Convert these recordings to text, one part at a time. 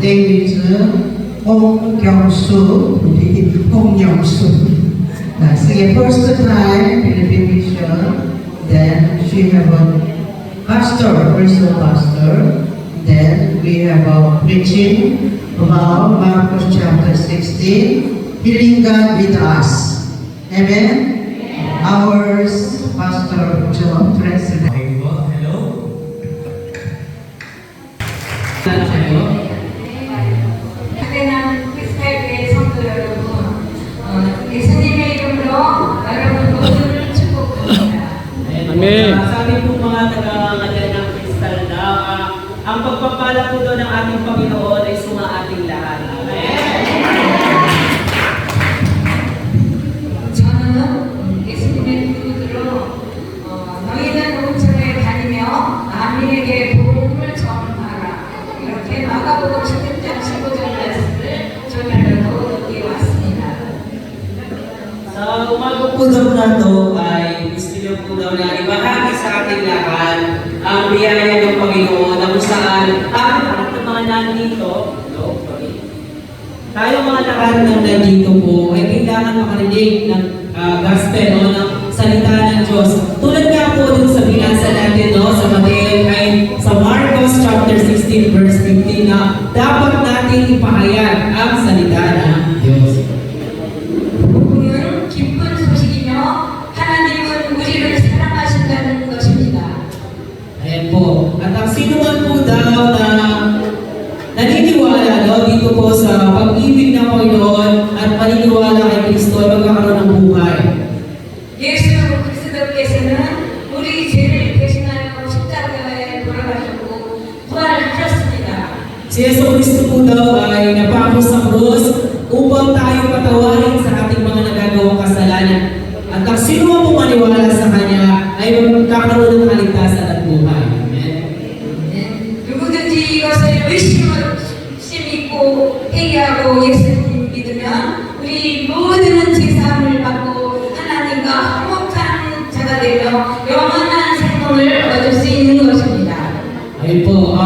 name is Hong Kyung-soo, Hong Young-soo. Sing first time Philippine mission, then she have a pastor, also pastor. Then we have a preaching about Marcos chapter 16, healing God with us. Amen. Our pastor John translated. Hello. 하대남 크리스탈교회 성도 여러분, 예수님의 이름으로 여러분 모두를 축복합니다. Amen. Sabi po mga taga-ngadyan ng kristal na ang pagpapala po doon ng ating Panginoon ay sumaating lahat. 저는 예수님의 기도대로 너희는 온천에 다니며 만민에게 복음을 전하라. 이렇게 마가복음 16장 15절 말씀을 전하려고 여기 왔습니다. Sa umaga po daw na ito ay gusto niyo po daw na ibahagi sa ating lahat ang biyaya ng Panginoon na kung saan ating ng mga nandito, tayo mga lahat ng nandito po ay kailangan makarinig ng gospel o ng salita ng Diyos. Tulad nga po dun sa binasa natin sa Mateo ay sa Marcos chapter 16 verse 15 na dapat natin ipahayag ang salita ng Diyos. 복음은 기쁜 소식이며 하나님은 우리를 사랑하신다는 것입니다. Ayan po. At ang sino man po daw na naniniwala dito po sa pag-ibig ng Panginoon at paniniwala kay Kristo ay magkakaroon ng buhay. 예수 그리스도께서는 우리 죄를 대신하여 십자가에 돌아가셨고 부활하셨습니다. Si Yesu Kristo po daw ay napako sa krus upang tayo patawarin sa ating mga nagagawang kasalanan. At ang sino man po maniwala sa Kanya ay magkakaroon ng kaligtasan at buhay. Amen. 누구든지 이것을 믿고 회개하고 예수님 믿으면 우리 모두는 제사함을 받고 하나님과 화목한 자가 되며 영원한 생명을 얻을 수 있는 것입니다. Ayun po,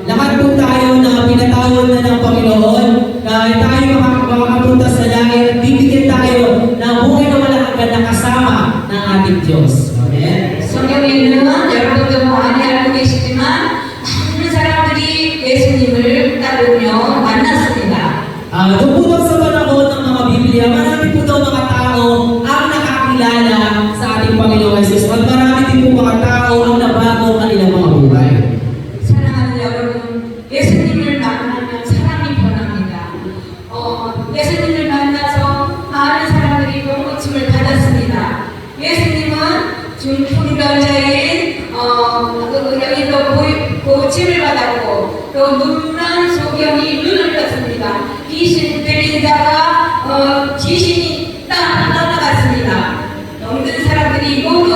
lahat po tayo na pinatawad na ng Panginoon, na tayo makakapunta sa langit at bibigyan tayo ng buhay na walang hanggan na kasama ng ating Diyos. Amen. 성경에는 여러분도 많이 알고 계시지만 많은 사람들이 예수님을 따르며 만났습니다. Doon po daw sa panahon ng mga Biblia, marami po daw mga tao ang nakakilala sa ating Panginoon Jesus. At marami din po mga tao ang nabago ang kanilang mga buhay. 사랑하는 여러분, 예수님을 만나면 사람이 변합니다. 예수님을 만나서 많은 사람들이 병고침을 받았습니다. 예수님은 중풍병자인 여기도 고침을 받았고 또 눈난 소경이 눈을 떴습니다. 귀신 들린 자가 귀신이 딱 떠나갔습니다. 모든 사람들이 모두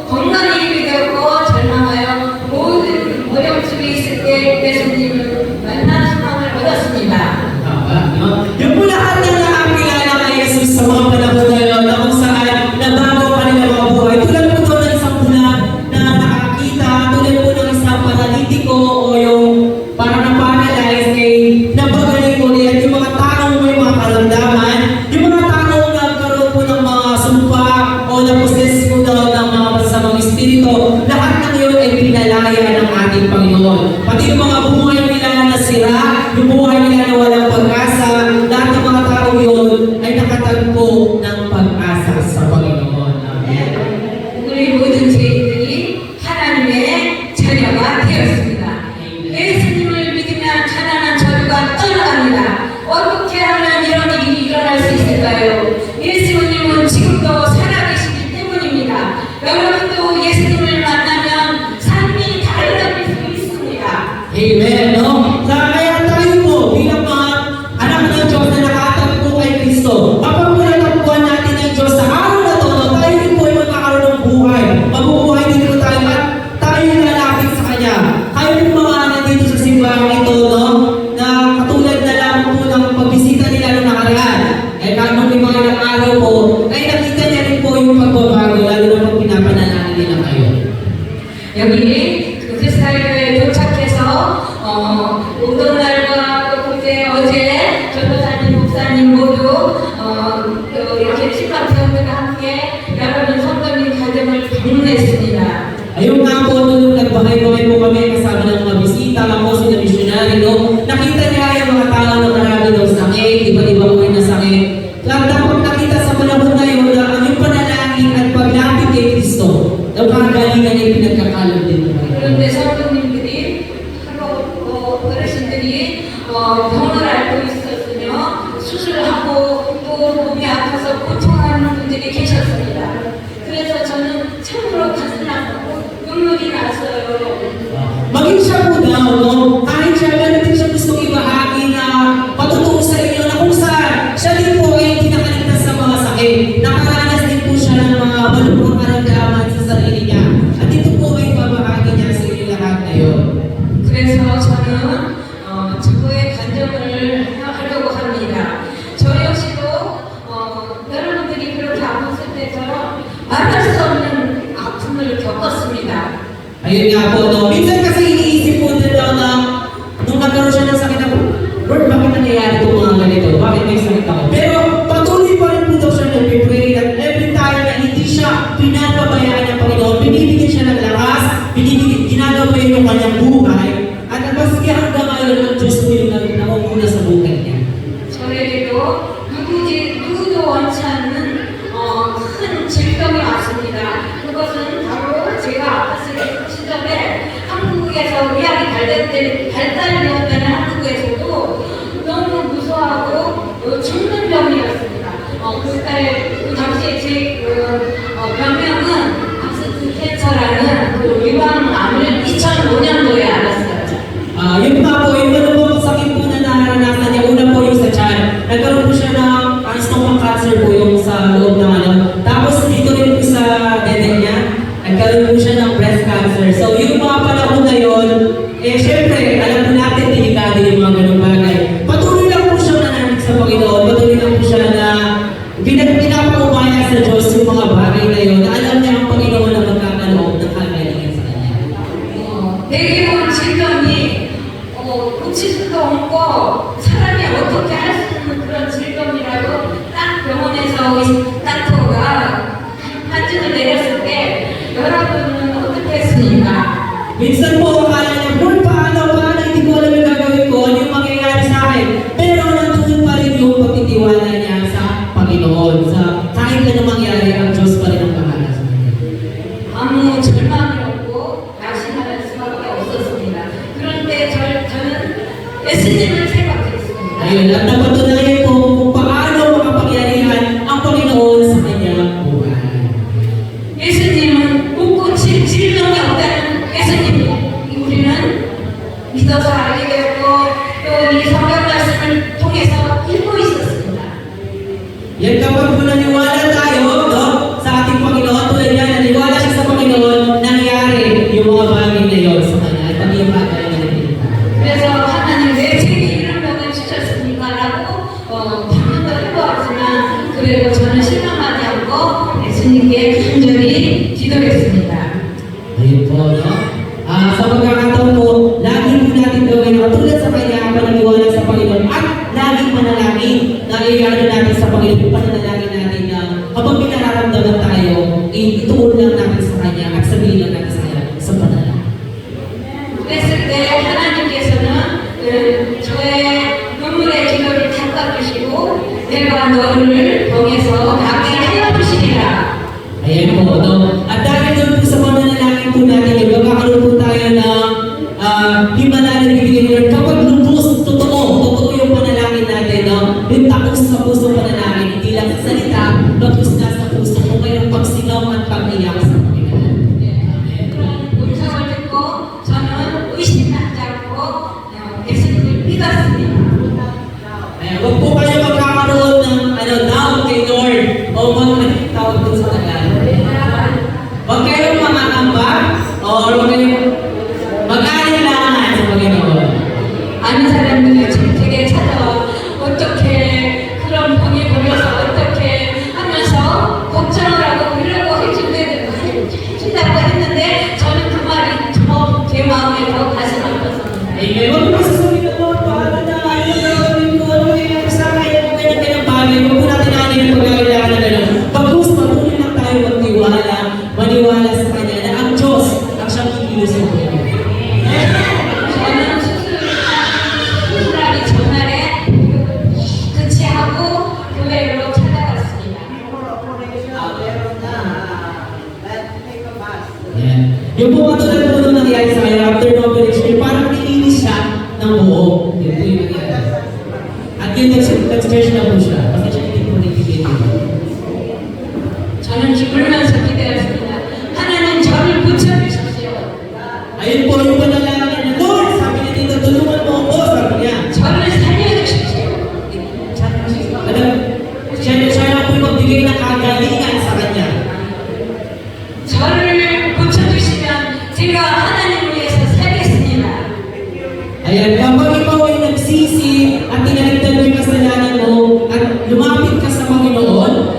건강이 되었고 절망하여 모든 어려움 속에 있을 때 예수님을 만난 소망을 얻었습니다. Yung po lahat ng nakakilala kay Jesus sa mga panahon na yun, na kung saan nabago pa nila mga buhay. Tulad po doon ng isang bulag na nakakita, tulad po ng isang paralitiko o yung parang na-paralyze ay nabagaling ulit. Yung mga taong may mga karamdaman, yung mga taong nagkaroon po ng mga sumpa o na-possess po daw ng mga masamang espiritu, lahat ng yun ay pinalaya ng ating Panginoon. Pati yung mga buhay nila na sira, yung buhay nila na walang pag-asa, lahat ng mga tao yun ay nakatagpo ng pag-asa sa Panginoon. Amen. 우리 모든 죄인들이 하나님의 자녀가 되었습니다. 예수님을 믿으면 가난한 저주가 떠나갑니다. 어떻게 하면 이런 일이 일어날 수 있을까요? 예수님은 지금도 살아계시기 때문입니다. 여러분도 예수님을 만나면 삶이 달라질 수 있습니다. Amen. No? Kaya tayo po, bilang mga anak ng Diyos na nakatagpo kay Kristo, kapag po natagpuan natin ang Diyos sa araw na to, tayo din po ay magkakaroon ng buhay. Mabubuhay din po tayo at tayo yung lalapit sa Kanya. Kayo po mga nandito sa simbahan ito, no? Na katulad na lamang po ng pagbisita nila noong nakaraan. Nung mga ilang araw 어제 전도사님, 목사님 모두 이렇게 친박회원들과 함께 여러분 성도님 가정을 방문했습니다. Ayun nga po, nung nagbakay-bakay po kami kasama ng mga bisita, ako sila misyonary, no? Nakita niya yung mga tao na marami daw sakit, iba-iba po yung nasakit. Kaya dapat nakita sa panahon na yun na ang yung panalangin at paglapit kay Kristo, ang kagalingan ay pinagkakalog din po. 그런데 성도님들이 어르신들이 병을 앓고 있었으며 수술하고 또 몸이 아파서 고통하는 분들이 계셨습니다. 그래서 저는 참으로 가슴 아프고 눈물이 났어요. Maging siya po daw, no? Kahit siya, meron din siya gustong ibahagi na patuturo sa inyo na kung saan siya din po ay hindi nakaligtas sa mga sakit. Nakaranas din po siya ng mga malungkot karamdaman sa sarili niya. At ito po ay babahagi niya sa inyo lahat ngayon. 그래서 저는 저의 간증을 하려고 합니다. 저 역시도 여러분들이 그렇게 아팠을 때처럼 말할 수 없는 아픔을 겪었습니다. Ayun nga po, no? Minsan kasi iniisip po din daw na nung nagkaroon siya ng sakit ako, Lord, bakit nangyayari itong mga ganito? Bakit may sakit ako? Pero patuloy pa rin po daw siya nag-pray at every time na hindi siya pinapabayaan ng Panginoon, binibigyan siya ng lakas, ginagawa yung kanyang buhay, at maski hanggang ngayon ang Diyos po yung naumuna sa buhay niya. 저에게도 누구도 원치 않는 큰 질병이 왔습니다. 그것은 바로 제가 아팠을 시절에 한국에서 의학이 발달되었다는 한국에서도 너무 무서워하고 죽는 병이었습니다. 그 당시에 제 병명은 박스트 캔서라는 유방암을 2005년도에 알았어요. Yun nga po, yung ano po ang sakit po na naranasan niya. Una po yung sa tiyan. Nagkaroon po siya ng stomach cancer po yung sa loob ng ano. Tapos dito rin po sa dede niya, nagkaroon po siya ng breast cancer. So yung mga panahon na yun, syempre, alam po natin, delikado yung mga ganung bagay. Patuloy lang po siya nananig sa Panginoon. Patuloy lang po siya na pinapaubaya sa Diyos yung mga bagay na yun. Na alam niya ang Panginoon na magkakaloob ng kagalingan sa kanya. 내게 온 질병이 고칠 수도 없고 사람이 어떻게 할 수 있는 그런 질병이라도 딱 병원에서 닥터가 판정을 내렸을 때 여러분은 어떻게 했습니까? Minsan po, akala niya, Lord, paano, hindi ko alam yung gagawin ko, ano yung mangyayari sa akin. Pero nandun pa rin yung pagtitiwala niya sa Panginoon. Kahit na mangyari, ang Diyos pa rin ang bahala sa kanya. 아무 절망이 없고 낙심할 수밖에 없었습니다. 그런데 저는 예수님을 생각했습니다. Ayun, at napatunayan po kung paano makapangyarihan ang Panginoon sa kanyang buhay. 예수님은 웃고 질병이 없다는 예수님 우리는 믿어서 알게 되었고 또 이 성경 말씀을 통해서 읽고 있었습니다. Yan kapag po naniwala tayo, no, sa ating Panginoon, tulad yan, naniwala siya sa Panginoon, nangyari yung mga bagay na yun sa kanya at pag-iyung bagay na nagpilita. 그래서 하나님 왜 제게 이런 병을 주셨습니까라고 반문도 해보았지만 그래도 저는 실망하지 않고 예수님께 간절히 기도했습니다. Ayun po, no? Sa pagkakataon po, lagi po natin gawin ang tulad sa kanya, paniniwala sa Panginoon at laging manalangin na i-ano natin sa Panginoon, pananalangin natin na kapag may nararamdaman tayo, ituon lang natin sa kanya at sabihin lang natin sa kanya sa panalangin. 그랬을 때 하나님께서는 저의 눈물의 기도를 닦아주시고 내가 너를 병에서 낫게 하여 주시리라. Ayan po, no? At dahil doon po sa pananalangin po natin, magkakaroon po tayo ng himala na bibigyan ni Lord. Kapag lubos, totoo yung panalangin natin, no? Yung takos sa puso panalangin, hindi lang sa salita, bagos na sa puso kung mayroong pagsingaw at pag-iyak sa Panginoon. 그런 음성을 듣고 저는 의심하지 않고 예수님을 믿었습니다. Huwag po kayo magkakaroon ng doubt kay Lord o tawag doon sa Tagalog. Huwag kayong mangangamba o huwag kayong mag-aalilangan sa Panginoon. 아는 사람들이 제게 찾아와 어떻게 그런 병에 걸려서 어떻게 하면서 걱정을 하고 위로를 해준다고 했는데 저는 그 말이 제 마음에 더 가슴 아팠습니다. Amen. Huwag mo sasabihin na Lord, paano na? Ayaw na gawin Yung po katulad po nung nangyari sa kanya after ng operation, yung parang nilinis siya ng buo. Yun po yung nangyari. At yun, nag-stretch na po siya. Kasi siya hindi po nagtigil. 저는 기쁘면서 기대했습니다. 하나님 저를 붙여주십시오. Ayun po yung panalangin niya, Lord, sabi niya dito, tulungan mo ako, sabi niya. 저를 살려주십시오. Alam, siya na po yung magbigay ng kagalingan sa kanya. 저를 붙여주시면 제가 하나님을 위해서 살겠습니다. Ayan, kapag ikaw ay nagsisi at tinaligtan mo yung kasalanan mo at lumapit ka sa Panginoon,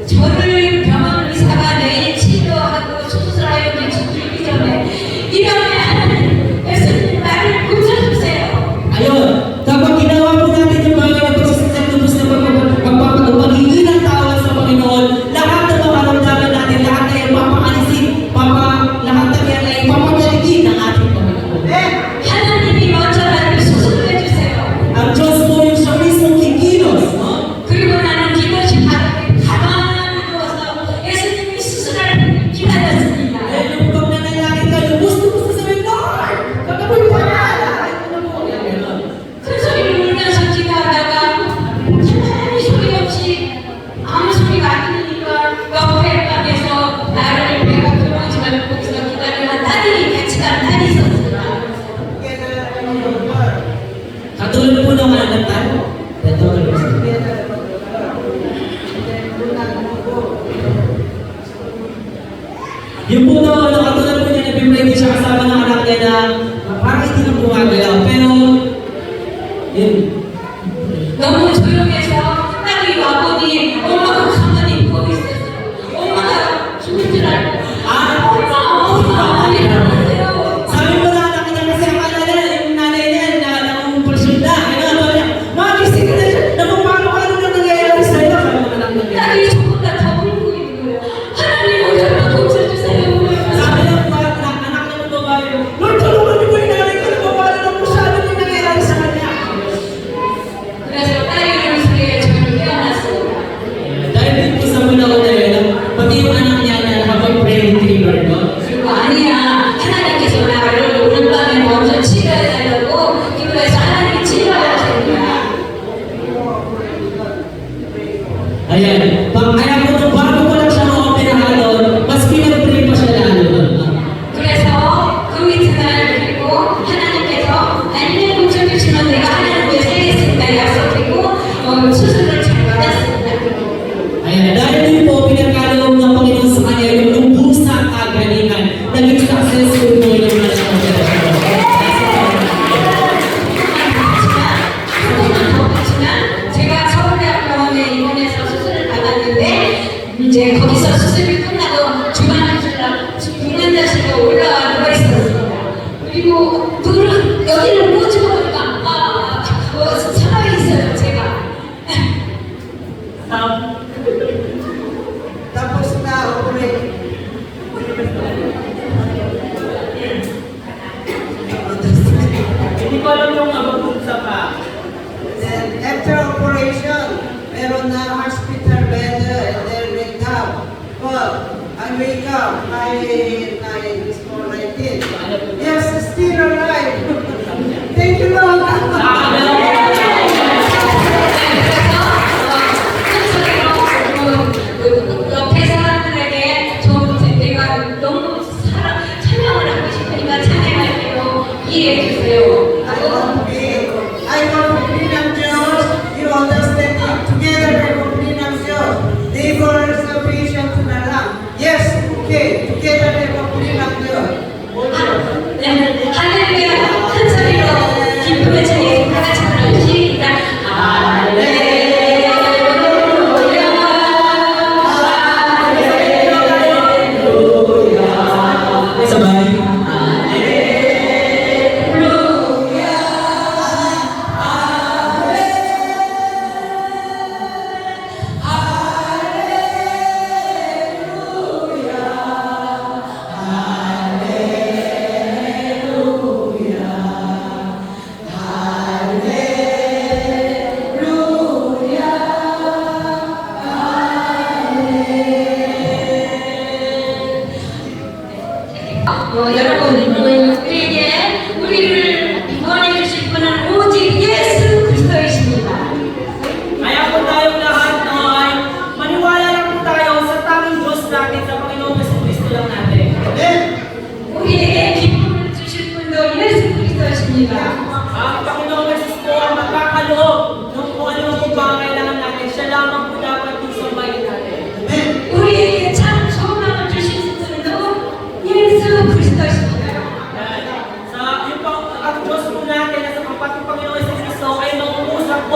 저를 병원 의사가 내일 치료하고 수술하여 들기 전에 이번에 하나님 예수님 나를 고쳐주세요. ayun, kapag ginawa po natin yung bagay na pagsasaktubos na pagpapagigil ng tawad sa Panginoon, lahat ng makaramdaman natin, lahat ay papakalisin, lahat ng yan ay papagaligin ng ating Panginoon. 하나님이 먼저 나를 수술해주세요. Ang Diyos po yung siya mismo kikilos, no? 그리고 나는 기도실 바닥에 가만히 누워서 예수님이 수술할 기다렸습니다. Ayun, yung pag nanalangin ka, lubos mo sa sabi, Lord, kagabi pa na! Ayun po, yan, gano'n. 큰 소리를 울면서 기도하다가 가만히 소리 없이 아무 소리가 안 들리니까 옆에 방에서 나를 배가 들어오지 말고 거기서 기다리는 딸이 같이 간 딸이 있었습니다. Katulad po ng anak tayo. Ito, yung po na katulad po niya, nag-pray siya kasama ng anak niya na parang hindi na gumagalaw. Pero, yun. 너무 조용해서 딸이 와보니 엄마가 가만히 보고 있었어요. 엄마가 죽은 줄 알고 엄마 이러면서요. Sabi mo na anak niya kasi akala niya, yung nanay niya, na nangungumpulsyon na. Kaya nga, niya, magising ka na siya. Napapano ka na nangyayari sa'yo. Sabi mo anak niya. 딸이 저보다 더 울고 있는 거예요. 하나님 오셔서 고쳐주세요. Sabi ng anak niya ng babae, Lord, tulungan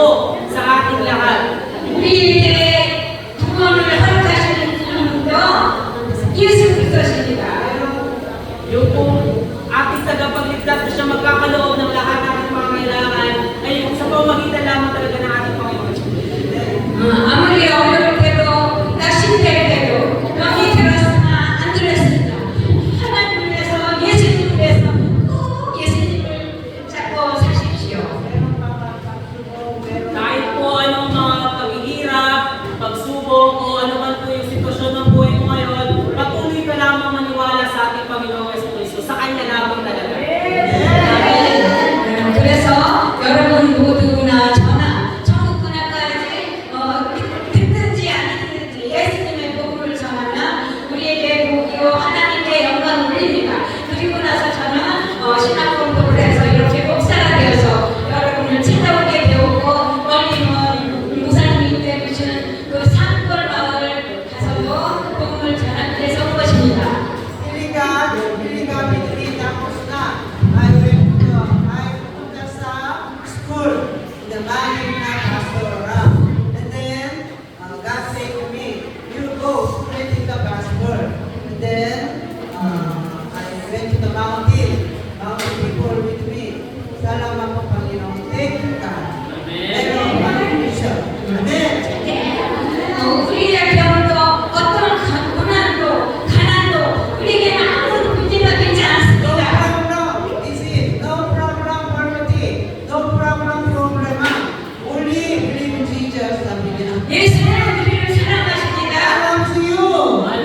po sa ating lahat. 우리에게 구원을 허락하시는 분도 예수 그리스도십니다. Yung pong ating tagapagligtas na siya magkakaloob ng lahat ng ating mga kailangan ay yung sa pamamagitan lamang talaga ng ating Panginoon. 아무리 어려울 때도 낙심될 때도 병이 들었으나 안 들었으나 하나님을 위해서 예수님을 위해서 꼭 예수님을 잡고 사십시오. Kahit po anong mga paghihirap, pagsubok o ano man po yung sitwasyon ng buhay mo ngayon, patuloy ka lamang maniwala sa ating Panginoong Jesucristo. Sa Kanya lamang talaga. 그래서 여러분 모두나 저나 천국 문화까지 듣든지 안 듣든지 예수님의 복음을 전하면 우리에게 복이요 하나님께 영광을 올립니다. 그리고 나서 저는 신학 공부를 해서 이렇게 목사가 되어서 여러분을 찾아오게 되었고 멀리 목사님이 되주시는 그 산골 마을 가서도 복음을 전하게 돼서 온 것입니다. Piligan tapos na. I went to sa school in the Bayan na Pastora. And then, God said to me, you go spreading the gospel. And then, I went to the mountain. Mountain people with me. Salamat po, Panginoon. Thank you, God. Meron ang mission. Amen. 우리의 병도 어떤 고난도 가난도 우리에게는 아무런 문제가 되지 No 않습니다. problem, is it? No problem, poverty. No problem, problema. Only believe in Jesus and begin. 예수님은 우리를 사랑하십니다. I love you.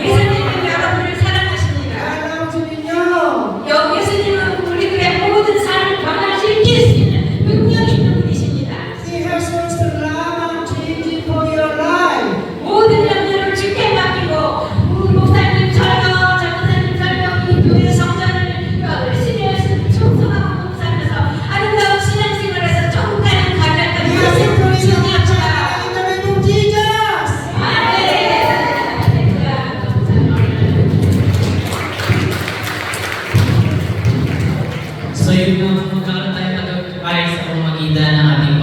예수님은 여러분을 사랑하십니다. I love you. 예수님은 우리들의 모든 삶을 변화시킬 수 있는 능력 있는 분이십니다. He has first love and changing for your life. 모든 염려를 주께 맡기고 목사님 설교, 전도사님 설교, 이 교회 성전을 열심히 청소하고 봉사하면서 아름다운 신앙생활에서 천국 가는 가면까지 He has 예수님을 increased your 존경합니다. in the name of Jesus. So yun po, magkaroon tayo magkakaya sa pamamagitan ng ating